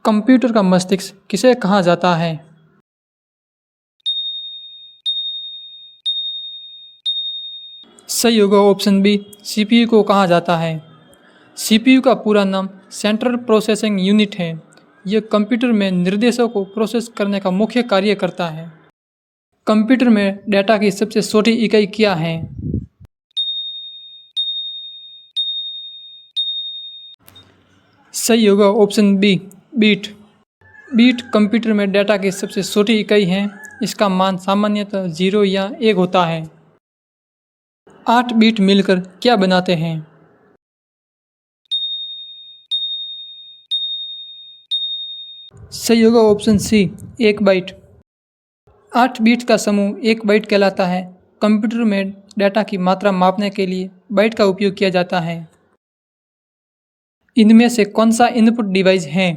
Computer का मस्तिष्क किसे कहा जाता है? सही होगा ऑप्शन बी, सीपीयू को कहा जाता है। सीपीयू का पूरा नाम सेंट्रल प्रोसेसिंग यूनिट है। यह कंप्यूटर में निर्देशों को प्रोसेस करने का मुख्य कार्य करता है। कंप्यूटर में डेटा की सबसे छोटी इकाई क्या है? सही होगा option B, bit. Bit computer में डेटा की सबसे छोटी इकाई है। इसका मान सामान्यतः 0 या 1 होता है। 8 बीट मिलकर क्या बनाते हैं? सही होगा ऑप्शन सी, 1 बाइट। 8 बीट का समूह 1 बाइट कहलाता है। कंप्यूटर में डेटा की मात्रा मापने के लिए बाइट का उपयोग किया जाता है। इनमें से कौन सा इनपुट डिवाइस है?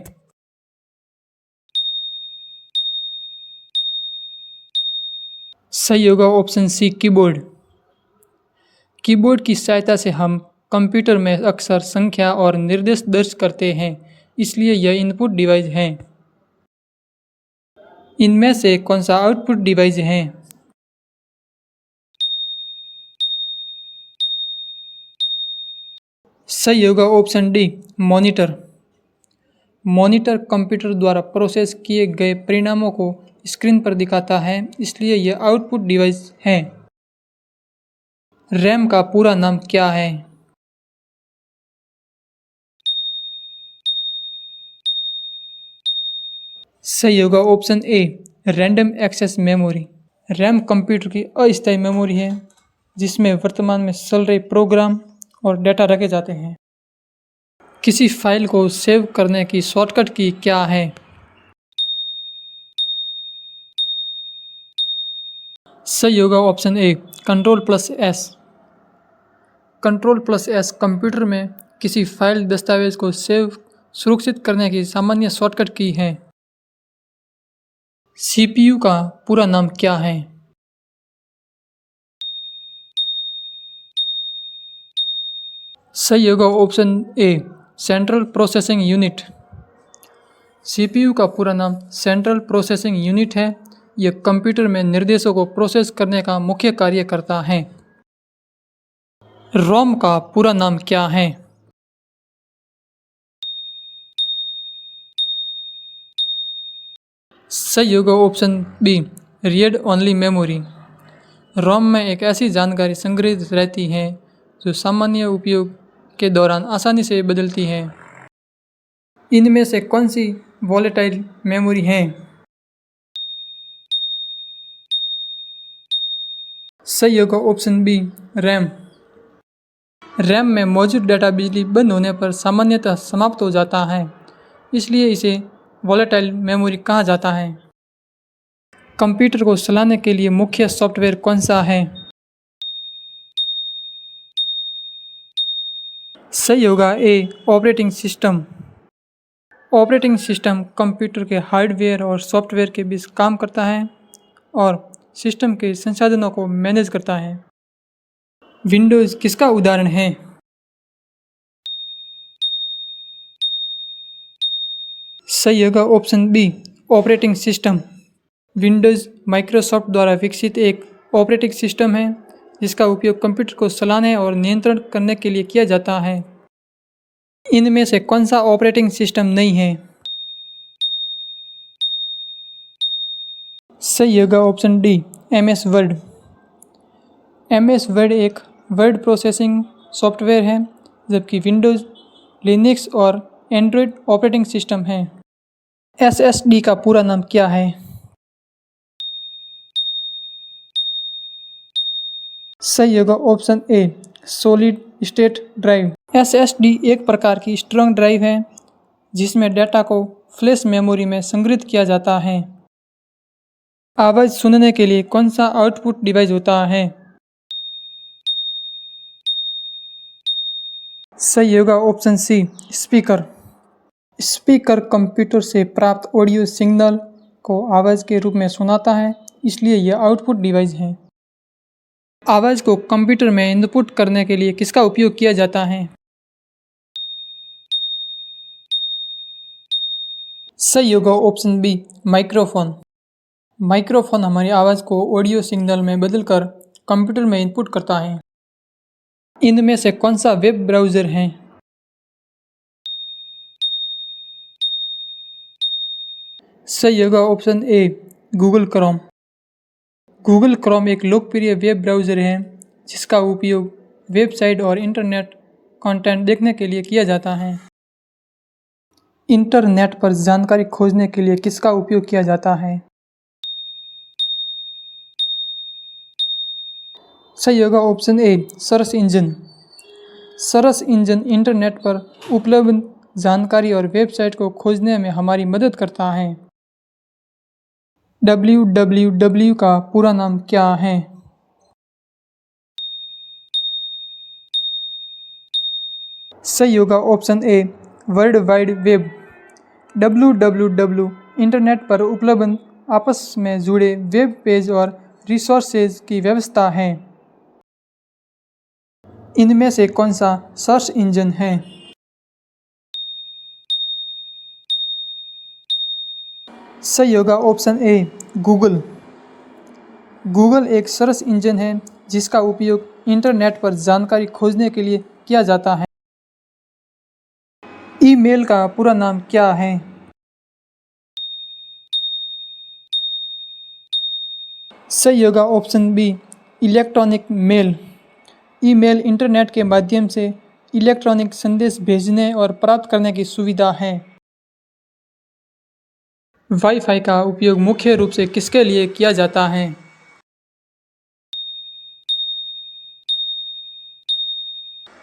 सही होगा ऑप्शन सी, कीबोर्ड। कीबोर्ड की सहायता से हम कंप्यूटर में अक्सर संख्या और निर्देश दर्ज करते हैं, इसलिए यह इनपुट डिवाइस है। इनमें से कौन सा आउटपुट डिवाइस है? सही होगा option D, monitor. Monitor computer द्वारा प्रोसेस किए गए परिणामों को स्क्रीन पर दिखाता है, इसलिए यह आउटपुट डिवाइस है। रैम का पूरा नाम क्या है? सही होगा option A, random access memory. RAM computer की अस्थायी मेमोरी है, जिसमें वर्तमान में चल रहे प्रोग्राम और डेटा रखे जाते हैं। किसी फाइल को सेव करने की शॉर्टकट की क्या है? सही होगा ऑप्शन ए, control plus S. Control plus S computer में किसी फाइल दस्तावेज को सेव सुरक्षित करने की सामान्य शॉर्टकट की है। सीपीयू का पूरा नाम क्या है? सही होगा ऑप्शन ए, सेंट्रल प्रोसेसिंग यूनिट। सीपीयू का पूरा नाम सेंट्रल प्रोसेसिंग यूनिट है। यह कंप्यूटर में निर्देशों को प्रोसेस करने का मुख्य कार्य करता है। रोम का पूरा नाम क्या है? सही होगा option B, read only memory. ROM में एक ऐसी जानकारी संग्रहित रहती है जो सामान्य उपयोग के दौरान आसानी से बदलती है। इनमें से कौन सी वॉलेटाइल मेमोरी है? सही होगा ऑप्शन बी, रैम। रैम में मौजूद डेटा बिजली बंद होने पर सामान्यतः समाप्त हो जाता है, इसलिए इसे वॉलेटाइल मेमोरी कहा जाता है। कंप्यूटर को चलाने के लिए मुख्य सॉफ्टवेयर कौन सा है? सही होगा A, operating system. Operating system computer के हार्डवेयर और सॉफ्टवेयर के बीच काम करता है और सिस्टम के संसाधनों को मैनेज करता है। विंडोज़ किसका उदाहरण है? सही होगा option B, operating system. Windows Microsoft द्वारा विकसित एक ऑपरेटिंग सिस्टम है, जिसका उपयोग कंप्यूटर को चलाने और नियंत्रण करने के लिए किया जाता है। इनमें से कौन सा ऑपरेटिंग सिस्टम नहीं है? सही होगा option D, MS word. MS word एक वर्ड प्रोसेसिंग सॉफ्टवेयर है, जबकि विंडोज़, लिनक्स और एंड्रॉयड ऑपरेटिंग सिस्टम है। एसएसडी का पूरा नाम क्या है? सही होगा ऑप्शन ए, सॉलिड स्टेट ड्राइव। एसएसडी एक प्रकार की स्ट्रॉन्ग ड्राइव है, जिसमें डेटा को फ्लैश मेमोरी में संग्रहित किया जाता है। आवाज़ सुनने के लिए कौन सा आउटपुट डिवाइस होता है? सही होगा option C, speaker. Speaker computer से प्राप्त ऑडियो सिग्नल को आवाज़ के रूप में सुनाता है, इसलिए यह आउटपुट डिवाइस है। आवाज़ को कंप्यूटर में इनपुट करने के लिए किसका उपयोग किया जाता है? सही होगा ऑप्शन बी माइक्रोफोन। माइक्रोफोन हमारी आवाज़ को ऑडियो सिग्नल में बदलकर कंप्यूटर में इनपुट करता है। इनमें से कौन सा वेब ब्राउज़र है? सही होगा ऑप्शन ए गूगल क्रोम। गूगल क्रोम एक लोकप्रिय वेब ब्राउज़र है जिसका उपयोग वेबसाइट और इंटरनेट कंटेंट देखने के लिए किया जाता है। इंटरनेट पर जानकारी खोजने के लिए किसका उपयोग किया जाता है? सही होगा ऑप्शन ए search engine. Search engine internet पर उपलब्ध जानकारी और वेबसाइट को खोजने में हमारी मदद करता है। www का पूरा नाम क्या है? सही होगा option a world wide web. www internet पर उपलब्ध आपस में जुड़े वेब पेज और रिसोर्सेज की व्यवस्था है। इनमें से कौन सा सर्च इंजन है? सही होगा ऑप्शन ए गूगल। गूगल एक सर्च इंजन है जिसका उपयोग इंटरनेट पर जानकारी खोजने के लिए किया जाता है। ईमेल का पूरा नाम क्या है? सही होगा option B electronic mail. Email internet के माध्यम से इलेक्ट्रॉनिक संदेश भेजने और प्राप्त करने की सुविधा है। वाईफाई का उपयोग मुख्य रूप से किसके लिए किया जाता है?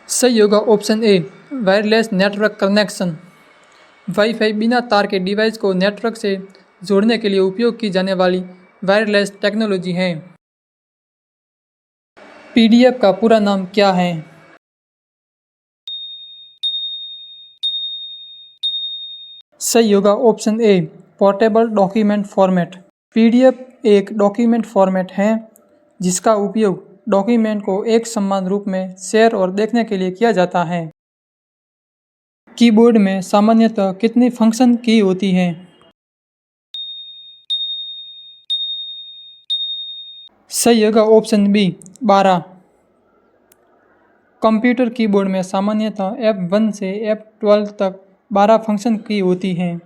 सही होगा ऑप्शन ए वायरलेस नेटवर्क कनेक्शन। वाईफाई बिना तार के डिवाइस को नेटवर्क से जोड़ने के लिए उपयोग की जाने वाली वायरलेस टेक्नोलॉजी है। पीडीएफ का पूरा नाम क्या है? सही होगा ऑप्शन ए पोर्टेबल डॉक्यूमेंट फॉर्मेट। पीडीएफ एक डॉक्यूमेंट फॉर्मेट है जिसका उपयोग डॉक्यूमेंट को एक समान रूप में शेयर और देखने के लिए किया जाता है। कीबोर्ड में सामान्यतः कितनी फंक्शन की होती हैं? सही होगा ऑप्शन बी 12। कंप्यूटर कीबोर्ड में सामान्यतः F1 से F12 तक 12 फंक्शन की होती हैं।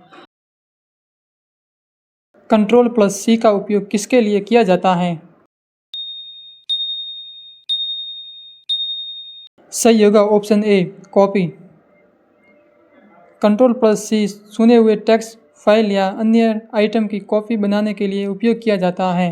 Ctrl+C का उपयोग किसके लिए किया जाता है? सही होगा ऑप्शन ए कॉपी। Ctrl+C चुने हुए टेक्स्ट फाइल या अन्य आइटम की कॉपी बनाने के लिए उपयोग किया जाता है।